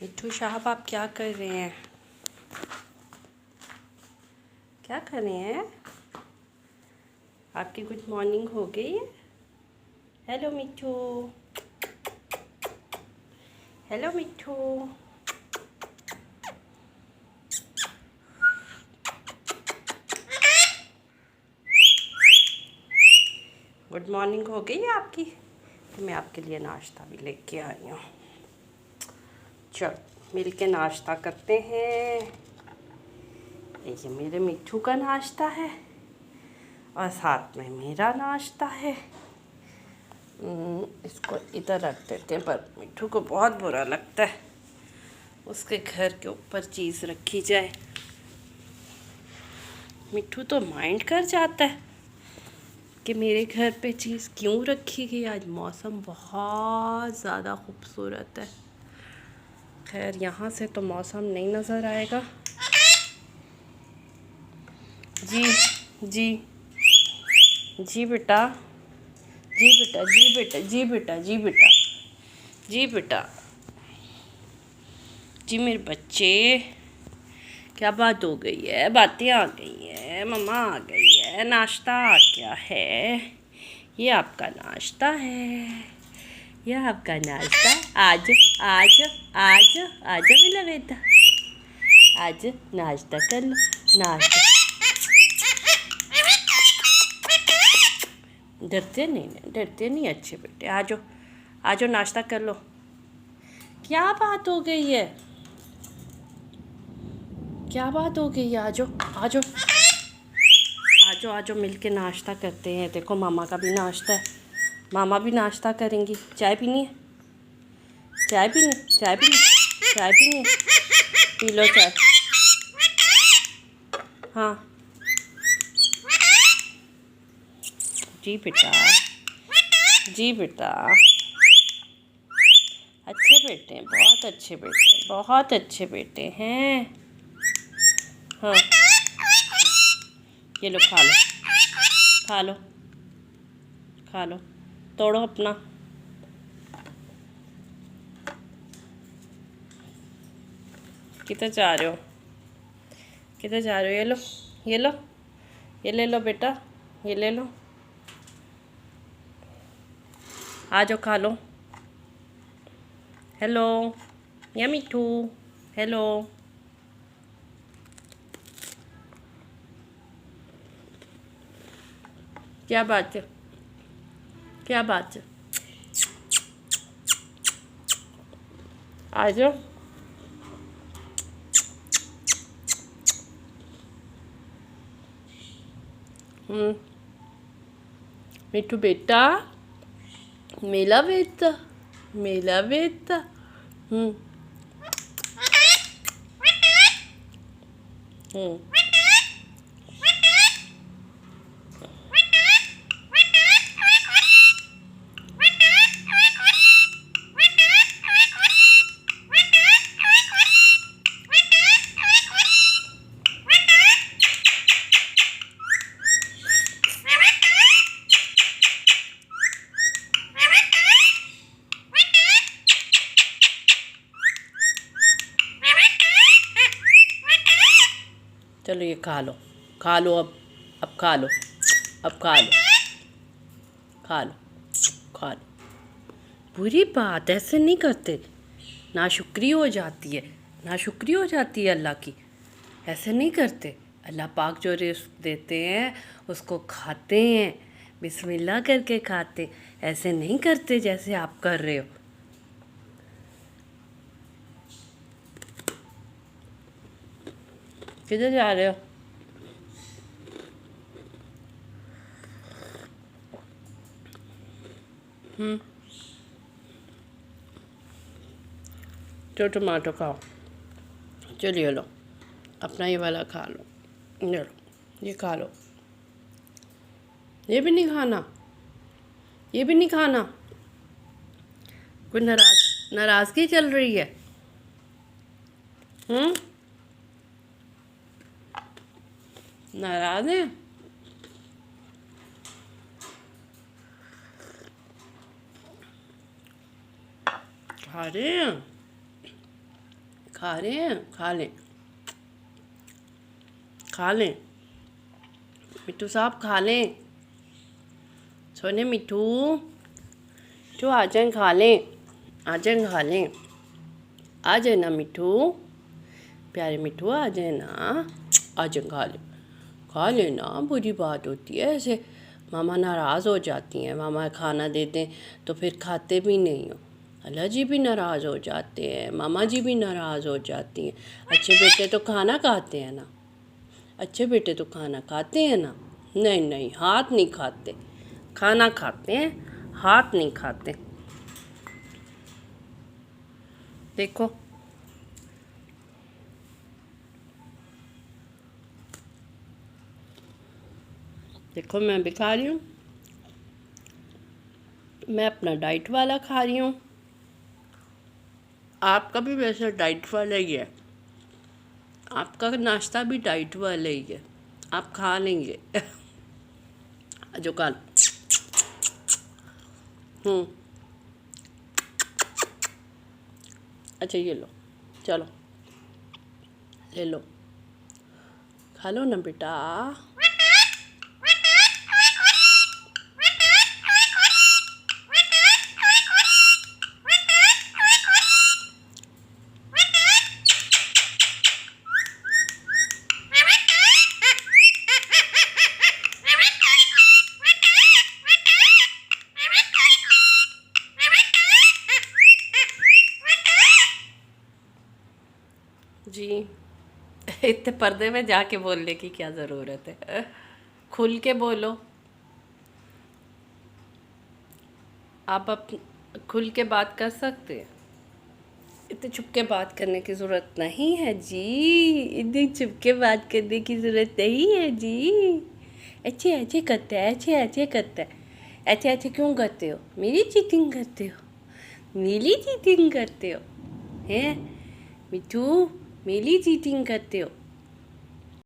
मिट्ठू साहब, आप क्या कर रहे हैं? क्या कर रहे हैं? आपकी गुड मॉर्निंग हो गई है? हेलो मिट्ठू, हेलो मिट्ठू। गुड मॉर्निंग हो गई है आपकी? तो मैं आपके लिए नाश्ता भी लेके आई हूँ। चल मिल के नाश्ता करते हैं। ये मेरे मिट्ठू का नाश्ता है और साथ में मेरा नाश्ता है। इसको इधर रख देते हैं, पर मिट्ठू को बहुत बुरा लगता है उसके घर के ऊपर चीज़ रखी जाए। मिट्ठू तो माइंड कर जाता है कि मेरे घर पे चीज़ क्यों रखी गई। आज मौसम बहुत ज़्यादा खूबसूरत है। खैर यहाँ से तो मौसम नहीं नज़र आएगा। जी जी जी बेटा, जी बेटा, जी बेटा, जी बेटा, जी बेटा, जी बेटा, जी मेरे बच्चे। क्या बात हो गई है? बातें आ गई है, मम्मा आ गई है, नाश्ता आ गया है। ये आपका नाश्ता है, ये आपका नाश्ता। आज आज आज आज मेरा बेटा, आज नाश्ता कर लो। नाश्ता डरते नहीं अच्छे बेटे। आ जाओ, आ जाओ, नाश्ता कर लो। क्या बात हो गई है? क्या बात हो गई है? आ जाओ, आ जाओ, आ जाओ, आ जाओ, मिल के नाश्ता करते हैं। देखो मामा का भी नाश्ता है, मामा भी नाश्ता करेंगी। चाय पीनी है? चाय पीनी? चाय पीनी? चाय पीनी है? पी लो चाय। हाँ जी बेटा, जी बेटा, अच्छे बेटे हैं, बहुत अच्छे बेटे हैं, बहुत अच्छे बेटे हैं। हाँ ये लो, खा लो, खा लो, खा लो, तोड़ो अपना। किधर जा रहे हो? किधर जा रहे हो? ये लो, ये लो, ये ले लो बेटा, ये ले लो। आ जाओ, खा लो। हेलो या मिट्ठू, हेलो। क्या बात है? क्या बात है? आ जाओ। मिट्ठू बेटा, मेला बेटा, मेला बेटा। हम्म हम्म चलो ये खा लो, खा लो अब खा लो, अब खा लो, खा लो, खा लो। बुरी बात, ऐसे नहीं करते। नाशुक्री हो जाती है, नाशुक्री हो जाती है अल्लाह की। ऐसे नहीं करते। अल्लाह पाक जो रिज़्क़ देते हैं उसको खाते हैं, बिस्मिल्लाह करके खाते। ऐसे नहीं करते जैसे आप कर रहे हो। किधर जा रहे हो? तो टमाटो खाओ। चलिए लो, अपना ये वाला खा लो। ये लो, ये खा लो। ये भी नहीं खाना? ये भी नहीं खाना? कोई नाराज़गी चल रही है? नाराज़ है? खा रहे हैं? खा रहे हैं, खा लें, खा लें मिट्टू साहब, खा लें। सोने मिट्टू, मिट्टू आ जाए, खा लें, आ जाए, खा लें, आ जाए ना मिट्टू, प्यारे मिट्टू आ जाए ना, आ जाए, खा लेना। बुरी बात होती है ऐसे, मामा नाराज़ हो जाती हैं, मामा खाना देते हैं तो फिर खाते भी नहीं हो। अल्लाह जी भी नाराज़ हो जाते हैं, मामा जी भी नाराज़ हो जाती हैं। अच्छे बेटे तो खाना खाते हैं ना, अच्छे बेटे तो खाना खाते हैं ना। नहीं नहीं, हाथ नहीं खाते, खाना खाते हैं, हाथ नहीं खाते। देखो देखो, मैं भी खा रही हूँ, मैं अपना डाइट वाला खा रही हूँ। आपका भी वैसे डाइट वाला ही है, आपका नाश्ता भी डाइट वाला ही है, आप खा लेंगे। जो काल अच्छा ये लो, चलो ले लो, खा लो ना बेटा। जी, इतने पर्दे में जाके बोलने की क्या ज़रूरत है, खुल के बोलो। आप खुल के बात कर सकते हैं, इतने छुप के बात करने की ज़रूरत नहीं है जी, इतनी छुप के बात करने की ज़रूरत नहीं है जी। अच्छे अच्छे करते हैं, अच्छे अच्छे करते हैं, अच्छे अच्छे क्यों करते हो? मेरी चीटिंग करते हो, मेरी चीटिंग करते हो हैं मिठू, मेरी चीटिंग करते हो।